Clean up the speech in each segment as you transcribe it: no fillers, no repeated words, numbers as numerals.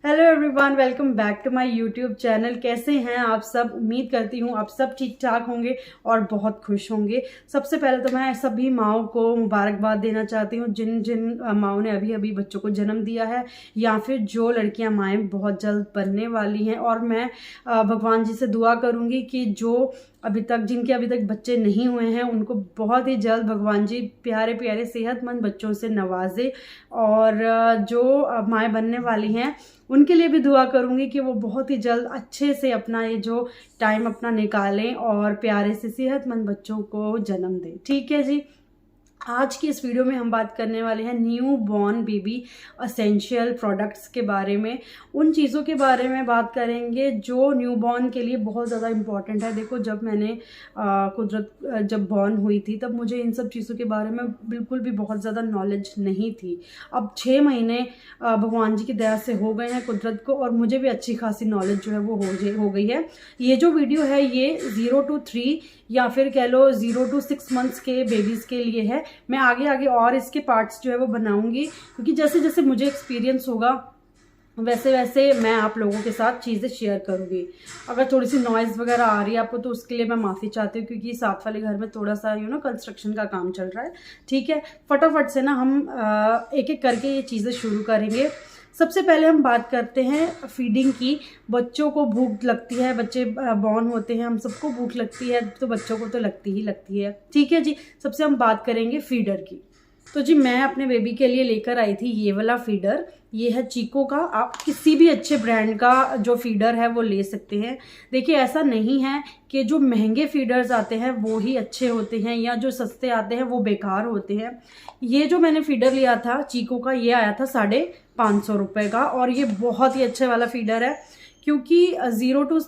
Hello everyone, welcome back to my YouTube channel. कैसे हैं आप सब? उम्मीद करती हूँ आप सब ठीक ठाक होंगे और बहुत खुश होंगे। सबसे पहले तो मैं सभी माओं को मुबारकबाद देना चाहती हूँ जिन जिन माओं ने अभी अभी बच्चों को जन्म दिया है, या फिर जो लड़कियां माएँ बहुत जल्द बनने वाली हैं। और मैं भगवान जी से दुआ करूँगी कि जो जिनके अभी तक बच्चे नहीं हुए हैं उनको बहुत ही जल्द भगवान जी प्यारे प्यारे सेहतमंद बच्चों से नवाजे। और जो माएँ बनने वाली हैं उनके लिए भी दुआ करूंगी कि वो बहुत ही जल्द अच्छे से अपना ये जो टाइम अपना निकालें और प्यारे से सेहतमंद बच्चों को जन्म दें। ठीक है जी। आज की इस वीडियो में हम बात करने वाले हैं new born baby essential products के बारे में। उन चीज़ों के बारे में बात करेंगे जो न्यू बॉर्न के लिए बहुत ज़्यादा इम्पॉर्टेंट है। देखो, जब मैंने कुदरत जब बॉर्न हुई थी तब मुझे इन सब चीज़ों के बारे में बिल्कुल भी बहुत ज़्यादा नॉलेज नहीं थी। अब 6 महीने भगवान जी की दया से हो गए हैं कुदरत को, और मुझे भी अच्छी खासी नॉलेज जो है वो हो गई है। ये जो वीडियो है ये 0 to 3 या फिर कह लो 0 to 6 मंथ्स के बेबीज़ के लिए है। मैं आगे आगे और इसके पार्ट्स जो है वो बनाऊंगी, क्योंकि जैसे जैसे मुझे एक्सपीरियंस होगा वैसे वैसे मैं आप लोगों के साथ चीज़ें शेयर करूंगी। अगर थोड़ी सी नॉइज़ वगैरह आ रही है आपको तो उसके लिए मैं माफ़ी चाहती हूँ, क्योंकि साथ वाले घर में थोड़ा सा कंस्ट्रक्शन का काम चल रहा है। ठीक है, फटाफट से ना हम एक एक करके ये चीज़ें शुरू करेंगे। सबसे पहले हम बात करते हैं फीडिंग की। बच्चों को भूख लगती है, बच्चे बॉर्न होते हैं, हम सबको भूख लगती है, तो बच्चों को तो लगती ही लगती है। ठीक है जी। सबसे हम बात करेंगे फीडर की। तो जी मैं अपने बेबी के लिए लेकर आई थी ये वाला फीडर। ये है चीको का। आप किसी भी अच्छे ब्रांड का जो फीडर है वो ले सकते हैं। देखिए, ऐसा नहीं है कि जो महंगे फीडर्स आते हैं वो ही अच्छे होते हैं या जो सस्ते आते हैं वो बेकार होते हैं। ये जो मैंने फीडर लिया था चीको का, ये आया था 550 रुपये का, और ये बहुत ही अच्छे वाला फीडर है। क्योंकि 0 to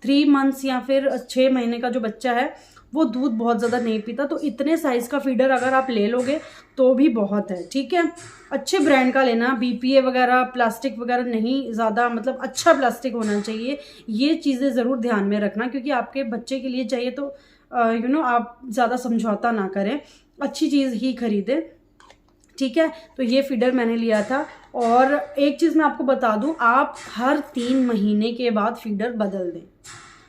3 मंथ्स या फिर 6 महीने का जो बच्चा है वो दूध बहुत ज़्यादा नहीं पीता, तो इतने साइज़ का फीडर अगर आप ले लोगे तो भी बहुत है। ठीक है, अच्छे ब्रांड का लेना, BPA वगैरह प्लास्टिक वगैरह नहीं, ज़्यादा मतलब अच्छा प्लास्टिक होना चाहिए। ये चीज़ें ज़रूर ध्यान में रखना, क्योंकि आपके बच्चे के लिए चाहिए तो आप ज़्यादा समझौता ना करें, अच्छी चीज़ ही खरीदें। ठीक है, तो ये फीडर मैंने लिया था। और एक चीज़ मैं आपको बता दूं, आप हर 3 महीने के बाद फीडर बदल दें।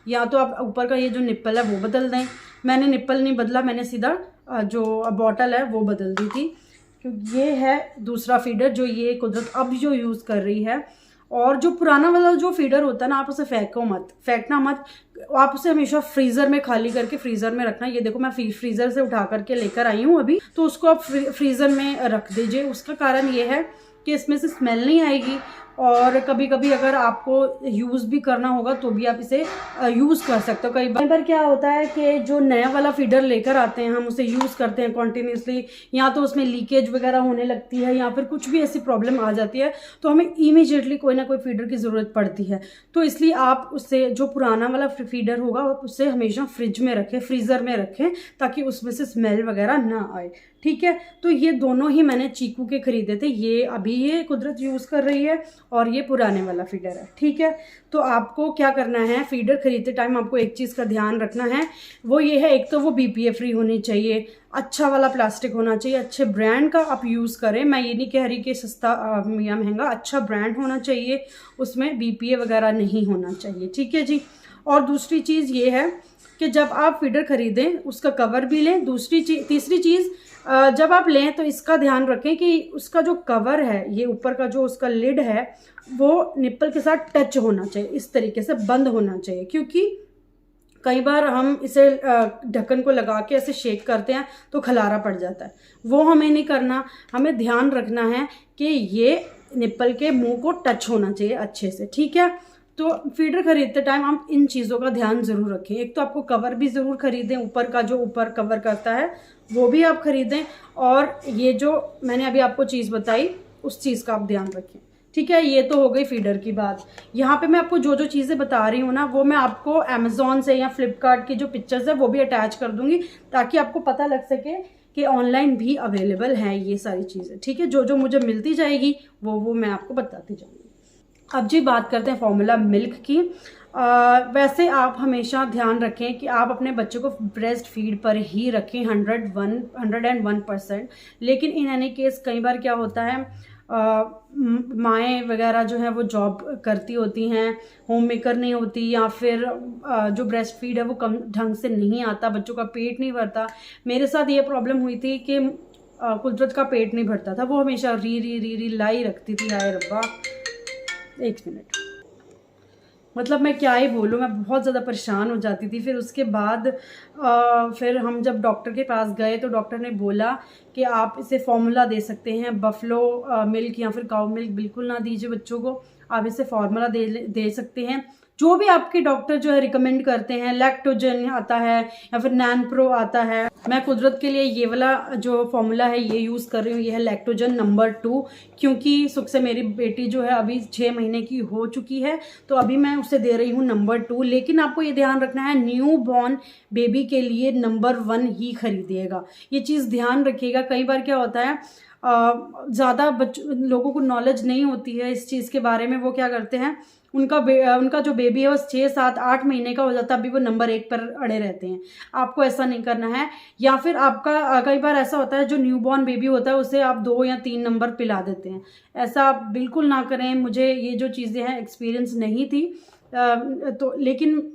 या तो आप ऊपर का ये जो निप्पल है वो बदल दें। मैंने निप्पल नहीं बदला, मैंने सीधा जो बॉटल है वो बदल दी थी। क्योंकि ये है दूसरा फीडर जो ये कुदरत अब जो यूज़ कर रही है। और जो पुराना वाला जो फीडर होता है ना, आप उसे फेंकना मत। आप उसे हमेशा फ्रीज़र में खाली करके फ्रीज़र में रखना। ये देखो, मैं फ्रीज़र से उठा करके लेकर आई हूँ अभी, तो उसको आप फ्रीज़र में रख दीजिए। उसका कारण ये है कि इसमें से स्मेल नहीं आएगी, और कभी कभी अगर आपको यूज़ भी करना होगा तो भी आप इसे यूज़ कर सकते हो। कई बार क्या होता है कि जो नया वाला फीडर लेकर आते हैं हम उसे यूज़ करते हैं कॉन्टीन्यूसली, या तो उसमें लीकेज वगैरह होने लगती है या फिर कुछ भी ऐसी प्रॉब्लम आ जाती है, तो हमें इमीडिएटली कोई ना कोई फीडर की ज़रूरत पड़ती है। तो इसलिए आप उससे जो पुराना वाला फीडर होगा उसे हमेशा फ्रिज में रखें, फ्रीज़र में रखें, ताकि उसमें से स्मेल वगैरह ना आए। ठीक है, तो ये दोनों ही मैंने चीकू के खरीदे थे। ये अभी ये कुदरत यूज़ कर रही है और ये पुराने वाला फीडर है। ठीक है, तो आपको क्या करना है, फीडर खरीदते टाइम आपको एक चीज़ का ध्यान रखना है, वो ये है, एक तो वो BPA फ्री होनी चाहिए, अच्छा वाला प्लास्टिक होना चाहिए, अच्छे ब्रांड का आप यूज़ करें। मैं ये नहीं कह रही कि सस्ता या महंगा, अच्छा ब्रांड होना चाहिए, उसमें BPA वगैरह नहीं होना चाहिए। ठीक है जी। और दूसरी चीज़ ये है कि जब आप फीडर खरीदें उसका कवर भी लें। तीसरी चीज़, जब आप लें तो इसका ध्यान रखें कि उसका जो कवर है, ये ऊपर का जो उसका लिड है, वो निप्पल के साथ टच होना चाहिए, इस तरीके से बंद होना चाहिए। क्योंकि कई बार हम इसे ढक्कन को लगा के ऐसे शेक करते हैं तो खलारा पड़ जाता है, वो हमें नहीं करना। हमें ध्यान रखना है कि ये निप्पल के मुंह को टच होना चाहिए अच्छे से। ठीक है, तो फीडर खरीदते टाइम आप इन चीज़ों का ध्यान ज़रूर रखें। एक तो आपको कवर भी ज़रूर खरीदें, ऊपर का जो ऊपर कवर करता है वो भी आप खरीदें, और ये जो मैंने अभी आपको चीज़ बताई उस चीज़ का आप ध्यान रखें। ठीक है, ये तो हो गई फीडर की बात। यहाँ पे मैं आपको जो जो चीज़ें बता रही हूँ ना, वो मैं आपको अमेज़ॉन से या फ्लिपकार्ट की जो पिक्चर्स है वो भी अटैच कर दूंगी, ताकि आपको पता लग सके कि ऑनलाइन भी अवेलेबल है ये सारी चीज़ें। ठीक है, जो जो मुझे मिलती जाएगी वो मैं आपको बताती जाऊँगी। अब जी बात करते हैं फॉर्मूला मिल्क की। वैसे आप हमेशा ध्यान रखें कि आप अपने बच्चों को ब्रेस्ट फीड पर ही रखें 101%। लेकिन इन एनी केस कई बार क्या होता है, माएँ वगैरह जो है वो जॉब करती होती हैं, होम मेकर नहीं होती, या फिर जो ब्रेस्ट फीड है वो कम ढंग से नहीं आता, बच्चों का पेट नहीं भरता। मेरे साथ ये प्रॉब्लम हुई थी कि कुदरत का पेट नहीं भरता था, वो हमेशा री लाई रखती थी। हाय रब्बा, एक मिनट, मतलब मैं क्या ही बोलूँ, मैं बहुत ज़्यादा परेशान हो जाती थी। फिर उसके बाद फिर हम जब डॉक्टर के पास गए तो डॉक्टर ने बोला कि आप इसे फार्मूला दे सकते हैं, बफलो मिल्क या फिर काऊ मिल्क बिल्कुल ना दीजिए बच्चों को, आप इसे फार्मूला दे सकते हैं। जो भी आपके डॉक्टर जो है रिकमेंड करते हैं, लैक्टोजन आता है या फिर नैन प्रो आता है। मैं कुदरत के लिए ये वाला जो फॉर्मूला है ये यूज़ कर रही हूँ, ये है लैक्टोजन नंबर 2, क्योंकि सुख से मेरी बेटी जो है अभी 6 महीने की हो चुकी है, तो अभी मैं उसे दे रही हूँ नंबर 2। लेकिन आपको ये ध्यान रखना है, न्यू बॉर्न बेबी के लिए नंबर 1 ही खरीदिएगा, ये चीज़ ध्यान रखिएगा। कई बार क्या होता है, ज़्यादा लोगों को नॉलेज नहीं होती है इस चीज़ के बारे में, वो क्या करते हैं, उनका जो बेबी है वो 6, 7, 8 महीने का हो जाता है, अभी वो नंबर 1 पर अड़े रहते हैं। आपको ऐसा नहीं करना है। या फिर आपका कई बार ऐसा होता है, जो न्यूबॉर्न बेबी होता है उसे आप 2 या 3 नंबर पिला देते हैं, ऐसा आप बिल्कुल ना करें। मुझे ये जो चीज़ें हैं एक्सपीरियंस नहीं थी, तो लेकिन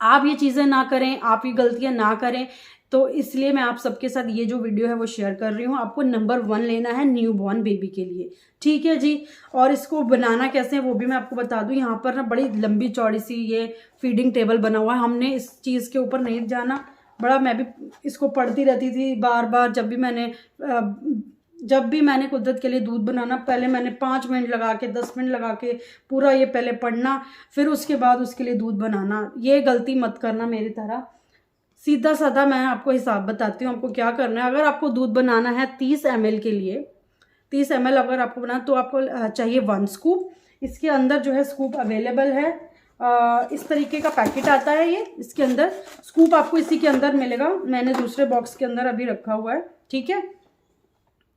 आप ये चीज़ें ना करें, आप ये गलतियां ना करें, तो इसलिए मैं आप सबके साथ ये जो वीडियो है वो शेयर कर रही हूँ। आपको नंबर 1 लेना है न्यू बॉर्न बेबी के लिए, ठीक है जी। और इसको बनाना कैसे है वो भी मैं आपको बता दूँ। यहाँ पर ना बड़ी लंबी चौड़ी सी ये फीडिंग टेबल बना हुआ है, हमने इस चीज़ के ऊपर नहीं जाना, बड़ा मैं भी इसको पढ़ती रहती थी बार बार। जब भी मैंने कुदरत के लिए दूध बनाना, पहले मैंने 5 मिनट लगा के 10 मिनट लगा के पूरा ये पहले पढ़ना, फिर उसके बाद उसके लिए दूध बनाना। ये गलती मत करना मेरी तरह, सीधा साधा मैं आपको हिसाब बताती हूँ आपको क्या करना है। अगर आपको दूध बनाना है 30 ml के लिए, 30 ml अगर आपको बनाना, तो आपको चाहिए 1 स्कूप। इसके अंदर जो है स्कूप अवेलेबल है, इस तरीके का पैकेट आता है ये, इसके अंदर स्कूप आपको इसी के अंदर मिलेगा, मैंने दूसरे बॉक्स के अंदर अभी रखा हुआ है, ठीक है।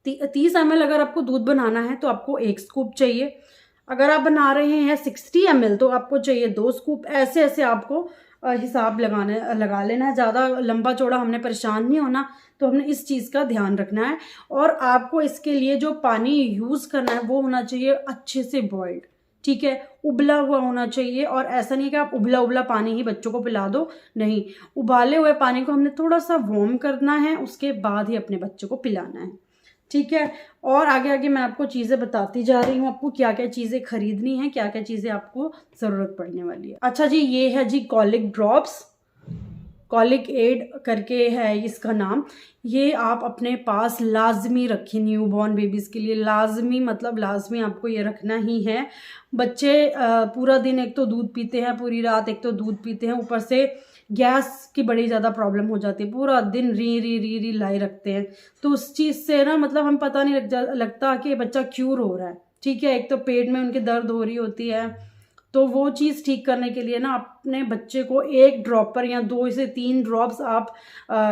30 ml अगर आपको दूध बनाना है तो आपको 1 स्कूप चाहिए। अगर आप बना रहे हैं 60 ml तो आपको चाहिए 2 स्कूप। ऐसे ऐसे आपको हिसाब लगा लेना है। ज़्यादा लंबा चौड़ा हमने परेशान नहीं होना, तो हमने इस चीज़ का ध्यान रखना है। और आपको इसके लिए जो पानी यूज़ करना है वो होना चाहिए अच्छे से बॉइल्ड, ठीक है, उबला हुआ होना चाहिए। और ऐसा नहीं कि आप उबला पानी ही बच्चों को पिला दो, नहीं, उबाले हुए पानी को हमने थोड़ा सा वार्म करना है, उसके बाद ही अपने बच्चे को पिलाना है, ठीक है। और आगे आगे मैं आपको चीज़ें बताती जा रही हूँ, आपको क्या क्या चीज़ें खरीदनी है, क्या क्या चीज़ें आपको ज़रूरत पड़ने वाली है। अच्छा जी, ये है जी कॉलिक ड्रॉप्स, कॉलिक एड करके है इसका नाम। ये आप अपने पास लाजमी रखें, न्यूबॉर्न बेबीज़ के लिए लाजमी, मतलब लाजमी आपको ये रखना ही है। बच्चे पूरा दिन एक तो दूध पीते हैं, पूरी रात एक तो दूध पीते हैं, ऊपर से गैस की बड़ी ज़्यादा प्रॉब्लम हो जाती है, पूरा दिन री लाई रखते हैं। तो उस चीज़ से ना, मतलब हम पता नहीं लगता कि बच्चा क्यूर हो रहा है, ठीक है। एक तो पेट में उनके दर्द हो रही होती है, तो वो चीज़ ठीक करने के लिए ना अपने बच्चे को 1 ड्रॉप पर या 2 से 3 ड्रॉप्स आप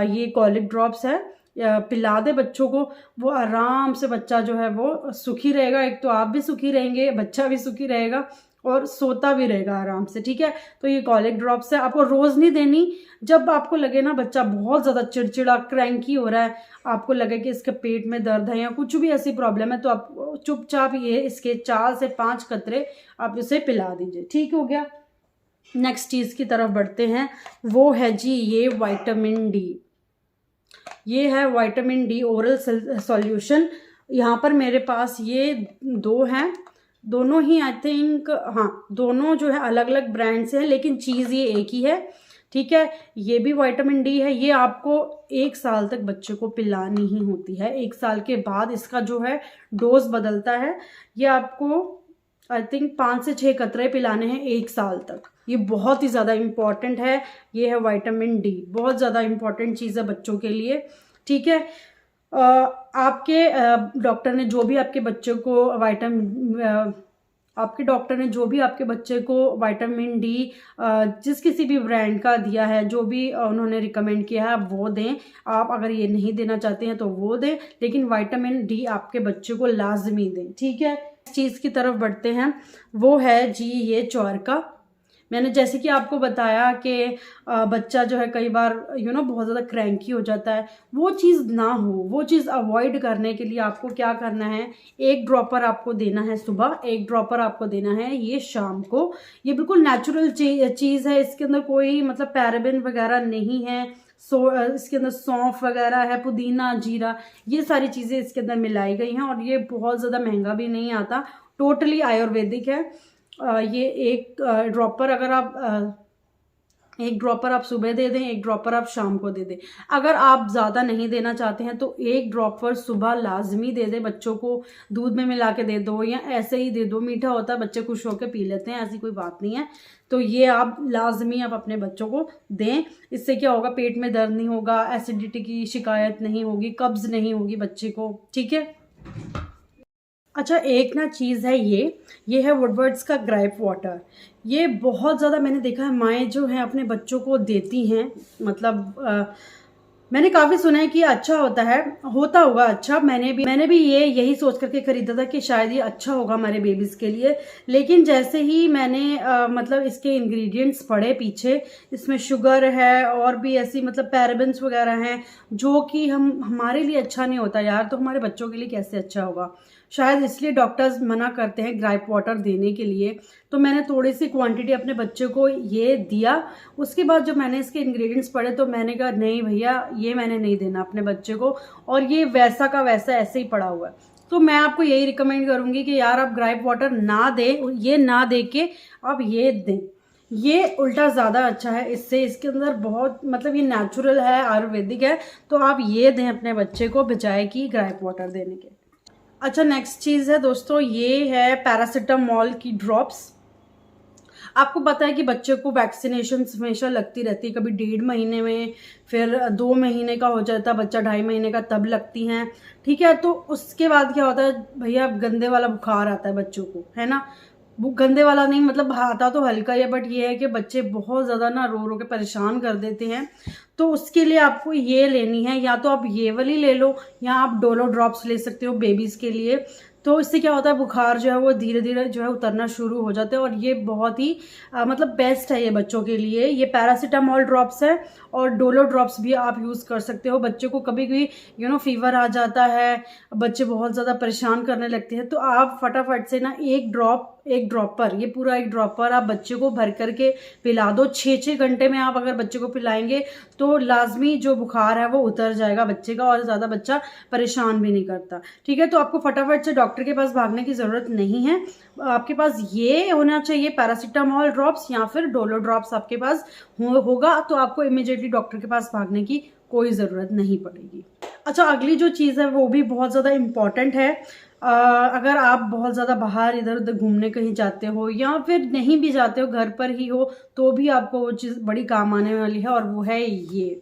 ये कॉलिक ड्रॉप्स है पिला दे बच्चों को। वो आराम से बच्चा जो है वो सुखी रहेगा, एक तो आप भी सुखी रहेंगे, बच्चा भी सुखी रहेगा और सोता भी रहेगा आराम से, ठीक है। तो ये कॉलिक ड्रॉप्स है, आपको रोज़ नहीं देनी। जब आपको लगे ना बच्चा बहुत ज़्यादा चिड़चिड़ा क्रैंकी हो रहा है, आपको लगे कि इसके पेट में दर्द है या कुछ भी ऐसी प्रॉब्लम है, तो आप चुपचाप ये इसके 4 से 5 कतरे आप इसे पिला दीजिए, ठीक हो गया। नेक्स्ट चीज़ की तरफ बढ़ते हैं, वो है जी ये विटामिन डी। ये है विटामिन डी ओरल सॉल्यूशन। यहाँ पर मेरे पास ये 2 हैं, दोनों ही आई थिंक, हाँ, दोनों जो है अलग अलग ब्रांड से हैं, लेकिन चीज़ ये एक ही है, ठीक है। ये भी विटामिन डी है। ये आपको 1 साल तक बच्चे को पिलानी ही होती है, 1 साल के बाद इसका जो है डोज बदलता है। ये आपको आई थिंक 5 से 6 कतरे पिलाने हैं 1 साल तक। ये बहुत ही ज़्यादा इम्पॉर्टेंट है, ये है विटामिन डी, बहुत ज़्यादा इम्पॉर्टेंट चीज़ है बच्चों के लिए, ठीक है। आपके डॉक्टर ने जो भी आपके बच्चे को विटामिन डी जिस किसी भी ब्रांड का दिया है, जो भी उन्होंने रिकमेंड किया है वो दें। आप अगर ये नहीं देना चाहते हैं तो वो दें, लेकिन विटामिन डी आपके बच्चे को लाजमी दें, ठीक है। इस चीज़ की तरफ बढ़ते हैं, वो है जी ये चॉर्का। मैंने जैसे कि आपको बताया कि बच्चा जो है कई बार बहुत ज़्यादा क्रैंकी हो जाता है, वो चीज़ ना हो, वो चीज़ अवॉइड करने के लिए आपको क्या करना है, एक ड्रॉपर आपको देना है सुबह, एक ड्रॉपर आपको देना है ये शाम को। ये बिल्कुल नेचुरल चीज़ है, इसके अंदर कोई मतलब पैराबेन वगैरह नहीं है। इसके अंदर सौंफ वगैरह है, पुदीना, जीरा, ये सारी चीज़ें इसके अंदर मिलाई गई हैं और ये बहुत ज़्यादा महंगा भी नहीं आता, टोटली आयुर्वेदिक है। ये एक ड्रॉपर अगर आप एक ड्रॉपर आप सुबह दे दें, एक ड्रॉपर आप शाम को दे दें। अगर आप ज़्यादा नहीं देना चाहते हैं तो एक ड्रॉपर सुबह लाजमी दे दें, बच्चों को दूध में मिला के दे दो या ऐसे ही दे दो, मीठा होता है, बच्चे खुश होकर पी लेते हैं, ऐसी कोई बात नहीं है। तो ये आप लाजमी आप अपने बच्चों को दें। इससे क्या होगा, पेट में दर्द नहीं होगा, एसिडिटी की शिकायत नहीं होगी, कब्ज़ नहीं होगी बच्चे को, ठीक है। अच्छा, एक ना चीज़ है, ये है वुडवर्ड्स का ग्रेप वाटर। ये बहुत ज़्यादा मैंने देखा है माएँ जो हैं अपने बच्चों को देती हैं, मतलब मैंने काफ़ी सुना है कि अच्छा होता है, होता होगा अच्छा। मैंने भी यही सोच करके खरीदा था कि शायद ये अच्छा होगा हमारे बेबीज़ के लिए। लेकिन जैसे ही मैंने मतलब इसके इंग्रेडिएंट्स पढ़े पीछे, इसमें शुगर है और भी ऐसी मतलब पैराबेन्स वगैरह हैं जो कि हमारे लिए अच्छा नहीं होता यार, तो हमारे बच्चों के लिए कैसे अच्छा होगा। शायद इसलिए डॉक्टर्स मना करते हैं ग्रेप वाटर देने के लिए। तो मैंने थोड़ी सी क्वांटिटी अपने बच्चे को ये दिया। उसके बाद जब मैंने इसके इंग्रेडिएंट्स पढ़े तो मैंने कहा नहीं भैया, ये मैंने नहीं देना अपने बच्चे को, और ये वैसा का वैसा ऐसे ही पड़ा हुआ है। तो मैं आपको यही रिकमेंड करूँगी कि यार आप ग्रेप वाटर ना दें, ये ना दे के आप ये दें, ये उल्टा ज़्यादा अच्छा है। इससे इसके अंदर बहुत मतलब ये नेचुरल है, आयुर्वेदिक है, तो आप ये दें अपने बच्चे को बजाय कि ग्रेप वाटर देने के। अच्छा, नेक्स्ट चीज़ है दोस्तों, ये है पैरासिटामोल की ड्रॉप्स। आपको पता है कि बच्चे को वैक्सीनेशन हमेशा लगती रहती है, कभी 1.5 महीने में, फिर 2 महीने का हो जाता है बच्चा, 2.5 महीने का, तब लगती हैं, ठीक है। तो उसके बाद क्या होता है भैया, गंदे वाला बुखार आता है बच्चों को, है ना। गंदे वाला नहीं, मतलब आता तो हल्का ही है, बट ये है कि बच्चे बहुत ज़्यादा ना रो रो के परेशान कर देते हैं। तो उसके लिए आपको ये लेनी है, या तो आप ये वाली ले लो या आप डोलो ड्रॉप्स ले सकते हो बेबीज़ के लिए। तो इससे क्या होता है, बुखार जो है वो धीरे धीरे जो है उतरना शुरू हो जाता है, और ये बहुत ही मतलब बेस्ट है ये बच्चों के लिए। ये पैरासिटामोल ड्रॉप्स है और डोलो ड्रॉप्स भी आप यूज़ कर सकते हो। बच्चे को कभी भी फीवर आ जाता है, बच्चे बहुत ज़्यादा परेशान करने लगते हैं, तो आप फटाफट से ना एक ड्रॉपर, ये पूरा एक ड्रॉपर आप बच्चे को भर करके पिला दो। 6-6 घंटे में आप अगर बच्चे को पिलाएंगे तो लाजमी जो बुखार है वो उतर जाएगा बच्चे का, और ज़्यादा बच्चा परेशान भी नहीं करता, ठीक है। तो आपको फटाफट से डॉक्टर के पास भागने की ज़रूरत नहीं है। आपके पास ये होना चाहिए पैरासिटामोल ड्रॉप्स या फिर डोलो ड्रॉप्स आपके पास होगा, तो आपको इमीडिएटली डॉक्टर के पास भागने की कोई ज़रूरत नहीं पड़ेगी। अच्छा, अगली जो चीज़ है वो भी बहुत ज़्यादा इम्पॉर्टेंट है। अगर आप बहुत ज़्यादा बाहर इधर उधर घूमने कहीं जाते हो या फिर नहीं भी जाते हो, घर पर ही हो, तो भी आपको वो चीज़ बड़ी काम आने वाली है, और वो है ये।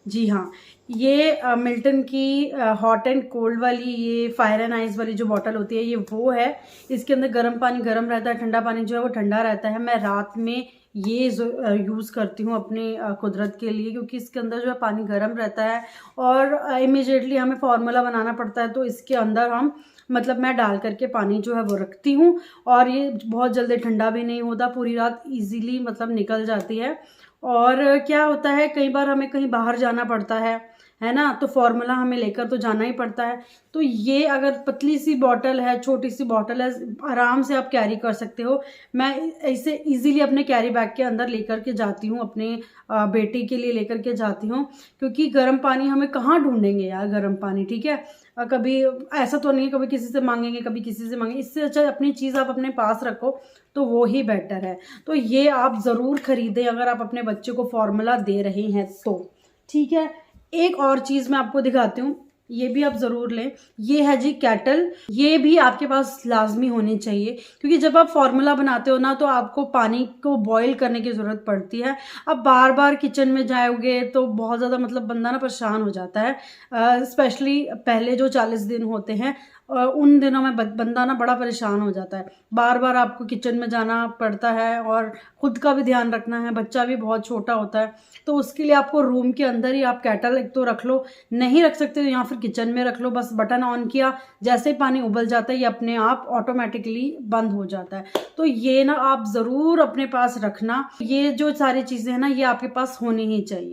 जी हाँ, ये मिल्टन की हॉट एंड कोल्ड वाली, ये फायर एंड आइस वाली जो बॉटल होती है, ये वो है। इसके अंदर गर्म पानी गर्म रहता है, ठंडा पानी जो है वो ठंडा रहता है। मैं रात में ये यूज़ करती हूँ अपने कुदरत के लिए, क्योंकि इसके अंदर जो है पानी गर्म रहता है और इमीडिएटली हमें फार्मूला बनाना पड़ता है, तो इसके अंदर हम मतलब मैं डाल करके पानी जो है वो रखती हूँ, और ये बहुत जल्दी ठंडा भी नहीं होता, पूरी रात इजीली मतलब निकल जाती है। और क्या होता है, कई बार हमें कहीं बाहर जाना पड़ता है ना, तो फार्मूला हमें लेकर तो जाना ही पड़ता है। तो ये अगर पतली सी बॉटल है, छोटी सी बॉटल है, आराम से आप कैरी कर सकते हो। मैं इसे इजीली अपने कैरी बैग के अंदर लेकर के जाती हूँ, अपने बेटी के लिए लेकर के जाती हूँ, क्योंकि गर्म पानी हमें कहाँ ढूंढेंगे यार, गर्म पानी, ठीक है। कभी ऐसा तो नहीं है कभी किसी से मांगेंगे, कभी किसी से मांगेंगे, इससे अच्छा अपनी चीज़ आप अपने पास रखो तो वो ही बेटर है। तो ये आप ज़रूर खरीदें अगर आप अपने बच्चे को फार्मूला दे रहे हैं तो, ठीक है। एक और चीज़ मैं आपको दिखाती हूँ, ये भी आप ज़रूर लें। ये है जी केटल, ये भी आपके पास लाजमी होनी चाहिए, क्योंकि जब आप फार्मूला बनाते हो ना तो आपको पानी को बॉईल करने की ज़रूरत पड़ती है। अब बार बार किचन में जाओगे तो बहुत ज़्यादा मतलब बंदा ना परेशान हो जाता है, स्पेशली पहले जो 40 दिन होते हैं उन दिनों में बंदा ना बड़ा परेशान हो जाता है, बार बार आपको किचन में जाना पड़ता है और खुद का भी ध्यान रखना है, बच्चा भी बहुत छोटा होता है। तो उसके लिए आपको रूम के अंदर ही आप केटल एक तो रख लो, नहीं रख सकते तो या फिर किचन में रख लो। बस बटन ऑन किया, जैसे ही पानी उबल जाता है ये अपने आप ऑटोमेटिकली बंद हो जाता है। तो ये ना आप ज़रूर अपने पास रखना, ये जो सारी चीज़ें हैं ना ये आपके पास होनी ही चाहिए।